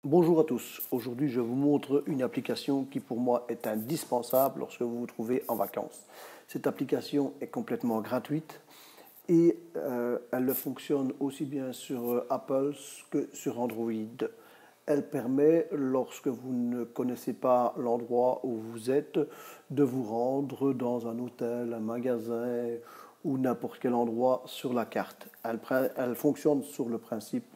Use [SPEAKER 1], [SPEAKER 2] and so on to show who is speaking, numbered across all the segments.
[SPEAKER 1] Bonjour à tous, aujourd'hui je vous montre une application qui pour moi est indispensable lorsque vous vous trouvez en vacances. Cette application est complètement gratuite et elle fonctionne aussi bien sur Apple que sur Android. Elle permet, lorsque vous ne connaissez pas l'endroit où vous êtes, de vous rendre dans un hôtel, un magasin ou n'importe quel endroit sur la carte. Elle fonctionne sur le principe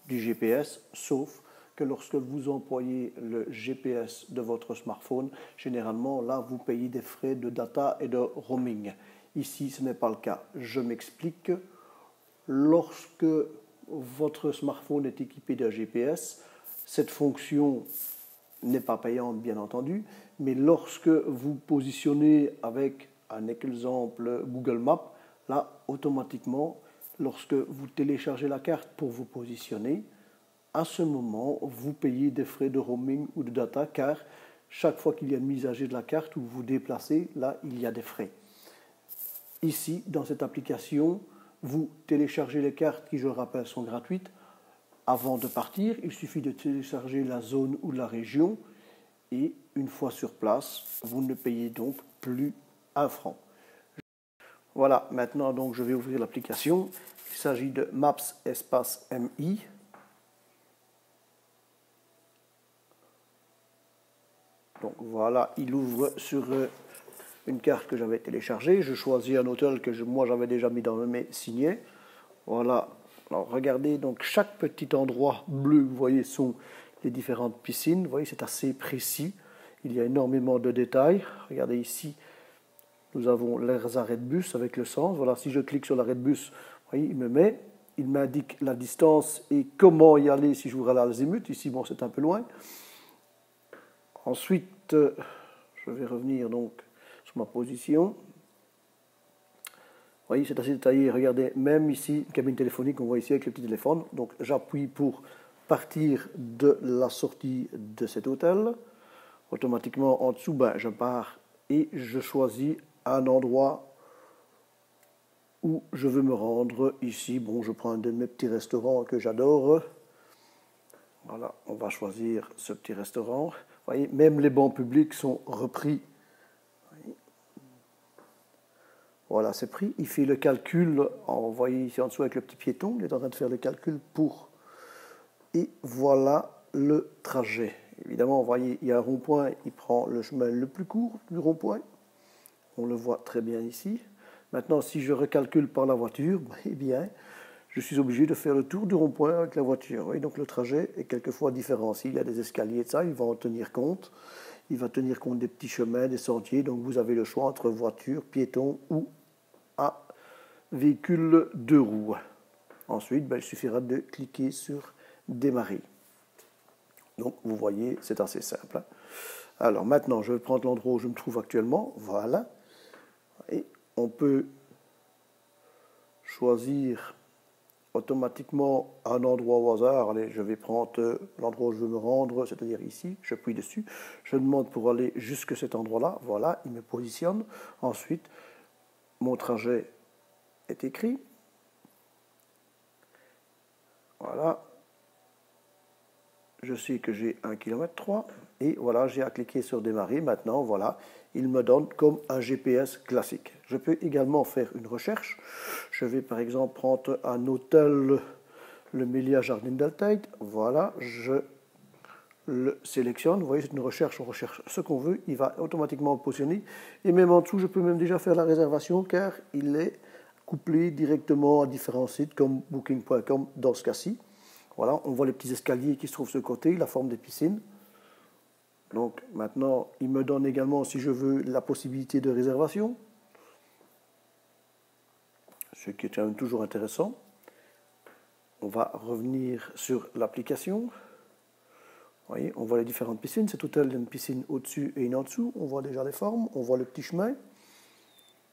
[SPEAKER 1] du GPS, sauf que lorsque vous employez le GPS de votre smartphone, généralement, là, vous payez des frais de data et de roaming. Ici, ce n'est pas le cas. Je m'explique. Lorsque votre smartphone est équipé d'un GPS, cette fonction n'est pas payante, bien entendu, mais lorsque vous positionnez avec un exemple Google Maps, là, automatiquement, lorsque vous téléchargez la carte pour vous positionner, à ce moment, vous payez des frais de roaming ou de data, car chaque fois qu'il y a une mise à jour de la carte ou vous vous déplacez, là, il y a des frais. Ici, dans cette application, vous téléchargez les cartes qui, je le rappelle, sont gratuites. Avant de partir, il suffit de télécharger la zone ou la région et une fois sur place, vous ne payez donc plus un franc. Voilà, maintenant donc je vais ouvrir l'application. Il s'agit de Maps espace MI. Donc voilà, il ouvre sur une carte que j'avais téléchargée. Je choisis un hôtel que moi j'avais déjà mis dans mes signets. Voilà. Alors regardez, donc chaque petit endroit bleu, vous voyez, sont les différentes piscines. Vous voyez, c'est assez précis. Il y a énormément de détails. Regardez ici, nous avons les arrêts de bus avec le sens. Voilà, si je clique sur l'arrêt de bus, vous voyez, il m'indique la distance et comment y aller si je voudrais aller à l'azimut. Ici, bon, c'est un peu loin. Ensuite, je vais revenir donc sur ma position. Vous voyez, c'est assez détaillé. Regardez, même ici, cabine téléphonique, on voit ici avec le petit téléphone. Donc, j'appuie pour partir de la sortie de cet hôtel. Automatiquement, en dessous, je pars et je choisis un endroit où je veux me rendre. Ici, bon, je prends un de mes petits restaurants que j'adore. Voilà, on va choisir ce petit restaurant. Vous voyez, même les bancs publics sont repris. Voilà, c'est pris. Il fait le calcul, vous voyez ici en dessous avec le petit piéton, il est en train de faire le calcul pour... Et voilà le trajet. Évidemment, vous voyez, il y a un rond-point, il prend le chemin le plus court du rond-point. On le voit très bien ici. Maintenant, si je recalcule par la voiture, eh bien, je suis obligé de faire le tour du rond-point avec la voiture. Oui, donc le trajet est quelquefois différent. S'il y a des escaliers de ça, il va en tenir compte. Il va tenir compte des petits chemins, des sentiers. Donc vous avez le choix entre voiture, piéton ou un véhicule deux roues. Ensuite, il suffira de cliquer sur démarrer. Donc vous voyez, c'est assez simple. Alors maintenant, je vais prendre l'endroit où je me trouve actuellement. Voilà. Et on peut choisir automatiquement un endroit au hasard. Allez, je vais prendre l'endroit où je veux me rendre, c'est-à-dire ici. J'appuie dessus. Je demande pour aller jusqu'à cet endroit-là. Voilà, il me positionne. Ensuite, mon trajet est écrit. Voilà. Je sais que j'ai 1,3 km et voilà, j'ai à cliquer sur démarrer. Maintenant, voilà, il me donne comme un GPS classique. Je peux également faire une recherche. Je vais par exemple prendre un hôtel, le Melia Jardin d'Altaïd. Voilà, je le sélectionne. Vous voyez, c'est une recherche, on recherche ce qu'on veut. Il va automatiquement positionner. Et même en dessous, je peux même déjà faire la réservation car il est couplé directement à différents sites comme Booking.com dans ce cas-ci. Voilà, on voit les petits escaliers qui se trouvent sur le côté, la forme des piscines. Donc maintenant, il me donne également, si je veux, la possibilité de réservation. Ce qui est quand même toujours intéressant. On va revenir sur l'application. Vous voyez, on voit les différentes piscines. Cet hôtel, il y a une piscine au-dessus et une en dessous. On voit déjà les formes, on voit le petit chemin.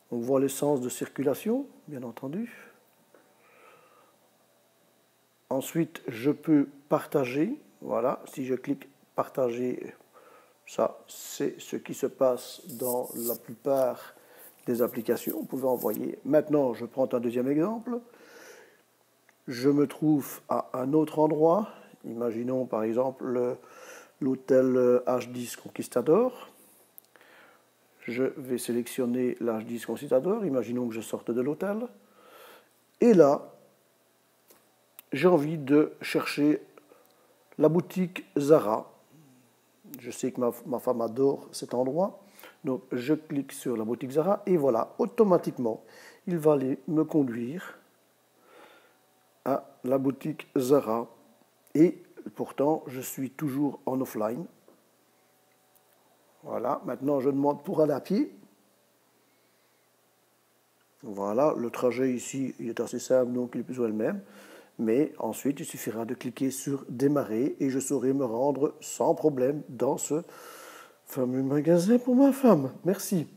[SPEAKER 1] On voit le sens de circulation, bien entendu. Ensuite, je peux partager. Voilà, si je clique partager, ça, c'est ce qui se passe dans la plupart des applications. Vous pouvez envoyer. Maintenant, je prends un deuxième exemple. Je me trouve à un autre endroit. Imaginons par exemple l'hôtel H10 Conquistador. Je vais sélectionner l'H10 Conquistador. Imaginons que je sorte de l'hôtel. Et là, j'ai envie de chercher la boutique Zara. Je sais que ma femme adore cet endroit. Donc, je clique sur la boutique Zara et voilà, automatiquement, il va aller me conduire à la boutique Zara. Et pourtant, je suis toujours en offline. Voilà, maintenant, je demande pour aller à pied. Voilà, le trajet ici, il est assez simple, donc il est plus ou moins le même. Mais ensuite, il suffira de cliquer sur démarrer et je saurai me rendre sans problème dans ce fameux magasin pour ma femme. Merci.